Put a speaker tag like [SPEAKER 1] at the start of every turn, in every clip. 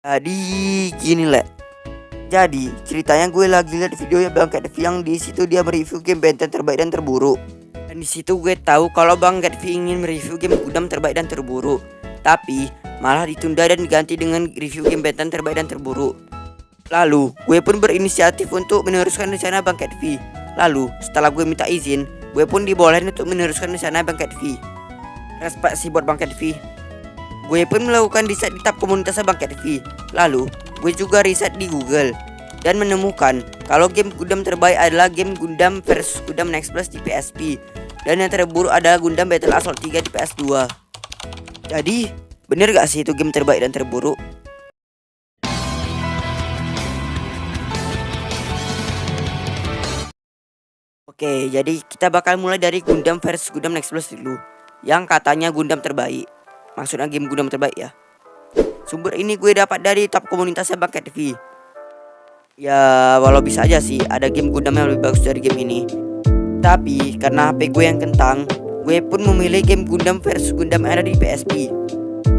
[SPEAKER 1] Jadi gini lah. Jadi ceritanya gue lagi liat videonya Bang Kedvi yang di situ dia mereview game benten terbaik dan terburuk. Dan di situ gue tahu kalau Bang Kedvi ingin mereview game Gundam terbaik dan terburuk, tapi malah ditunda dan diganti dengan review game benten terbaik dan terburuk. Lalu gue pun berinisiatif untuk meneruskan rencana Bang Kedvi. Lalu setelah gue minta izin, gue pun dibolehin untuk meneruskan rencana Bang Kedvi. Respect sih buat Bang Kedvi. Gue pun melakukan riset di tab komunitas Bang Kedvi. Lalu gue juga riset di Google dan menemukan kalau game Gundam terbaik adalah game Gundam vs Gundam Next Plus di PSP, dan yang terburuk adalah Gundam Battle Assault 3 di PS2. Jadi bener gak sih itu game terbaik dan terburuk? Oke, jadi kita bakal mulai dari Gundam vs Gundam Next Plus dulu, yang katanya Gundam terbaik. Maksudnya game Gundam terbaik ya. Sumber ini gue dapat dari tab komunitasnya Bang Kedvi. Ya walau bisa aja sih ada game Gundam yang lebih bagus dari game ini, tapi karena HP gue yang kentang, gue pun memilih game Gundam vs Gundam yang ada di PSP.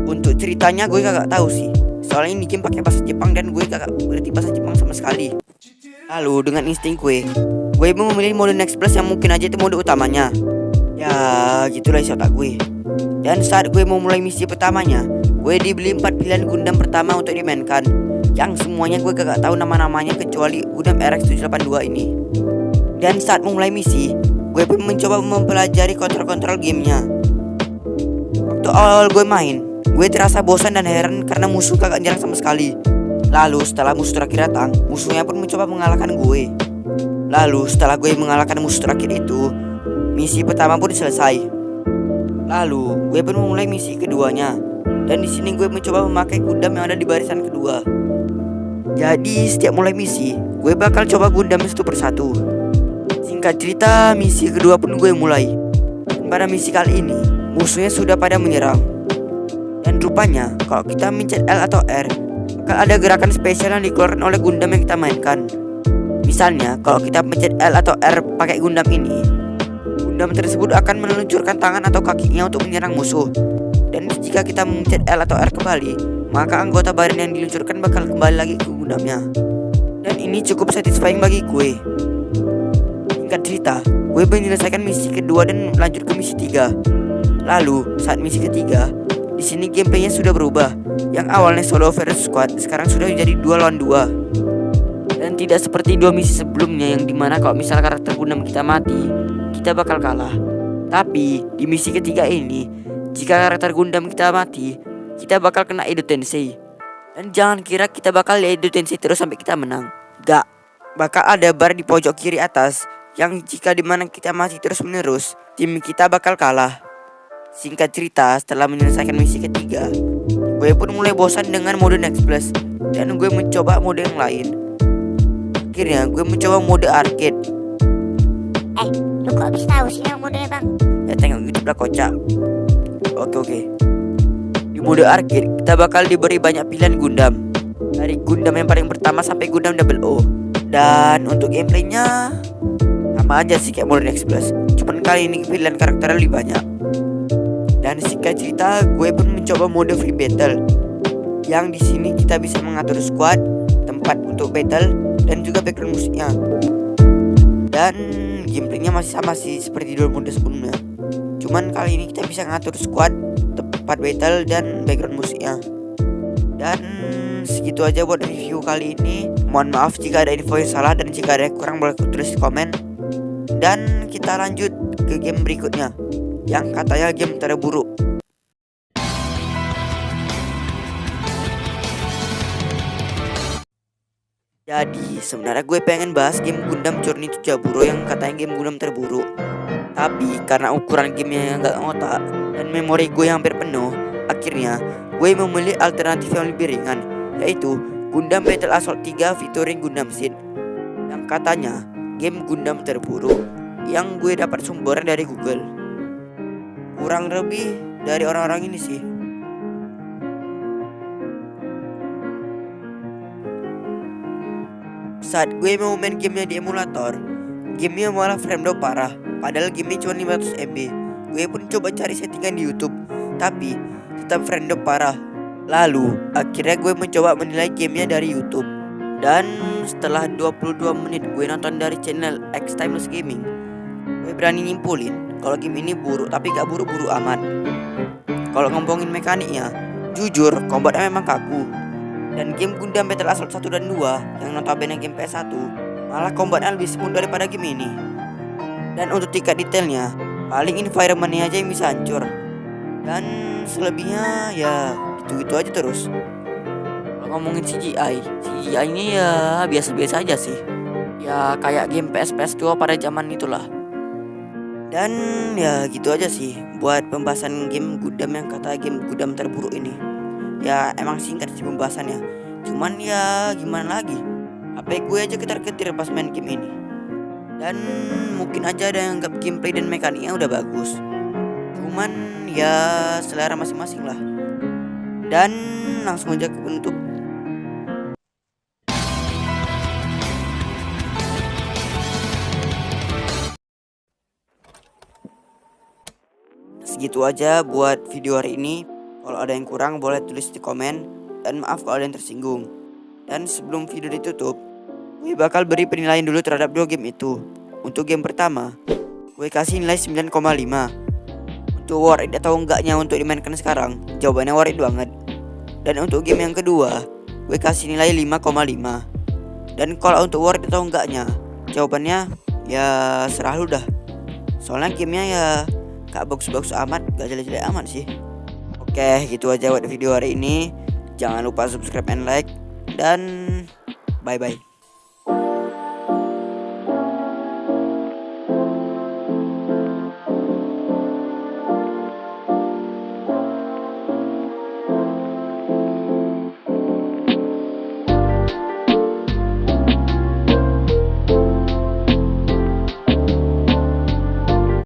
[SPEAKER 1] Untuk ceritanya gue kagak tahu sih, soalnya ini game pakai bahasa Jepang dan gue kagak ngerti bahasa Jepang sama sekali. Lalu dengan insting gue pun memilih mode Next Plus yang mungkin aja itu mode utamanya. Ya gitulah isi otak gue. Dan saat gue mau mulai misi pertamanya, gue dibeli 4 pilihan Gundam pertama untuk dimainkan, yang semuanya gue gak tahu nama-namanya kecuali Gundam RX-782 ini. Dan saat memulai misi, gue pun mencoba mempelajari kontrol-kontrol gamenya. Waktu awal gue main, gue terasa bosan dan heran karena musuh kagak nyerang sama sekali. Lalu setelah musuh terakhir datang, musuhnya pun mencoba mengalahkan gue. Lalu setelah gue mengalahkan musuh terakhir itu, misi pertama pun selesai. Lalu gue pun memulai misi keduanya, dan di sini gue mencoba memakai Gundam yang ada di barisan kedua. Jadi setiap mulai misi, gue bakal coba Gundam satu persatu. Singkat cerita, misi kedua pun gue mulai. Dan pada misi kali ini, musuhnya sudah pada menyerang. Dan rupanya, kalau kita mencet L atau R, akan ada gerakan spesial yang dikeluarkan oleh Gundam yang kita mainkan. Misalnya, kalau kita mencet L atau R pakai Gundam ini, Gundam tersebut akan meluncurkan tangan atau kakinya untuk menyerang musuh. Dan jika kita mencet L atau R kembali, maka anggota badan yang diluncurkan bakal kembali lagi ke Gundamnya. Dan ini cukup satisfying bagi gue. Singkat cerita, gue menyelesaikan misi kedua dan lanjut ke misi 3. Lalu saat misi ketiga, di sini gameplaynya sudah berubah. Yang awalnya solo versus squad, sekarang sudah jadi 2 lawan 2. Dan tidak seperti 2 misi sebelumnya yang dimana kalau misal karakter Gundam kita mati, kita bakal kalah. Tapi di misi ketiga ini, jika karakter Gundam kita mati, kita bakal kena Edo Tensei. Dan jangan kira kita bakal Edo Tensei terus sampai kita menang. Gak, bakal ada bar di pojok kiri atas yang jika dimana kita mati terus menerus, tim kita bakal kalah. Singkat cerita, setelah menyelesaikan misi ketiga, gue pun mulai bosan dengan mode Next Plus, dan gue mencoba mode yang lain. Akhirnya gue mencoba mode arcade.
[SPEAKER 2] Lu kok bisa tahu sih yang modenya bang?
[SPEAKER 1] Ya tengok YouTube lah kocak. Oke. Di mode arcade kita bakal diberi banyak pilihan Gundam, dari Gundam yang paling pertama sampai Gundam Double O. Dan untuk gameplaynya sama aja sih kayak mode Next Plus, cuman kali ini pilihan karakternya lebih banyak. Dan singkat cerita, gue pun mencoba mode free battle, yang di sini kita bisa mengatur squad, tempat untuk battle, dan juga background musiknya. Dan gameplaynya masih sama sih seperti dua mode sebelumnya, cuman kali ini kita bisa ngatur squad, tempat battle, dan background musiknya. Dan segitu aja buat review kali ini. Mohon maaf jika ada info yang salah, dan jika ada yang kurang boleh tulis di komen. Dan kita lanjut ke game berikutnya, yang katanya game terburuk. Jadi sebenarnya gue pengen bahas game Gundam Journey to Jaburo yang katanya game Gundam terburuk. Tapi karena ukuran gamenya yang gak ngotak dan memori gue yang hampir penuh, akhirnya gue memilih alternatif yang lebih ringan, yaitu Gundam Battle Assault 3 featuring Gundam Seed, yang katanya game Gundam terburuk, yang gue dapat sumbernya dari Google. Kurang lebih dari orang-orang ini sih. Saat gue mau main gamenya di emulator, gamenya malah frame drop parah, padahal gamenya cuma 500 MB. Gue pun coba cari settingan di YouTube, tapi tetap frame drop parah. Lalu akhirnya gue mencoba menilai gamenya dari YouTube. Dan setelah 22 menit gue nonton dari channel X Timeless Gaming, gue berani nyimpulin kalau game ini buruk, tapi gak buruk-buruk amat. Kalau ngomongin mekaniknya, jujur combatnya memang kaku. Dan game Gundam Battle Assault 1 dan 2 yang notabene game PS1 malah combatnya lebih smooth daripada game ini. Dan untuk tingkat detailnya, paling environmentnya aja yang bisa hancur. Dan selebihnya ya gitu-gitu aja terus. Kalau ngomongin CGI-nya ya biasa-biasa aja sih. Ya kayak game PS2 pada zaman itulah. Dan ya gitu aja sih buat pembahasan game Gundam yang kata game Gundam terburuk ini. Ya emang singkat sih pembahasannya. Cuman ya gimana lagi, HP gue aja ketar-ketir pas main game ini. Dan mungkin aja ada yang anggap gameplay dan mekaniknya udah bagus. Cuman ya selera masing-masing lah. Dan langsung aja untuk segitu aja buat video hari ini. Kalau ada yang kurang boleh tulis di komen. Dan maaf kalau ada yang tersinggung. Dan sebelum video ditutup, gue bakal beri penilaian dulu terhadap dua game itu. Untuk game pertama, gue kasih nilai 9,5. Untuk worth it atau enggaknya untuk dimainkan sekarang, jawabannya worth it banget. Dan untuk game yang kedua, gue kasih nilai 5,5. Dan kalau untuk worth it atau enggaknya, jawabannya ya serah lu dah. Soalnya gamenya ya gak bagus-bagus amat, gak jelek-jelek amat sih. Oke, gitu aja buat video hari ini. Jangan lupa subscribe and like. Dan bye-bye.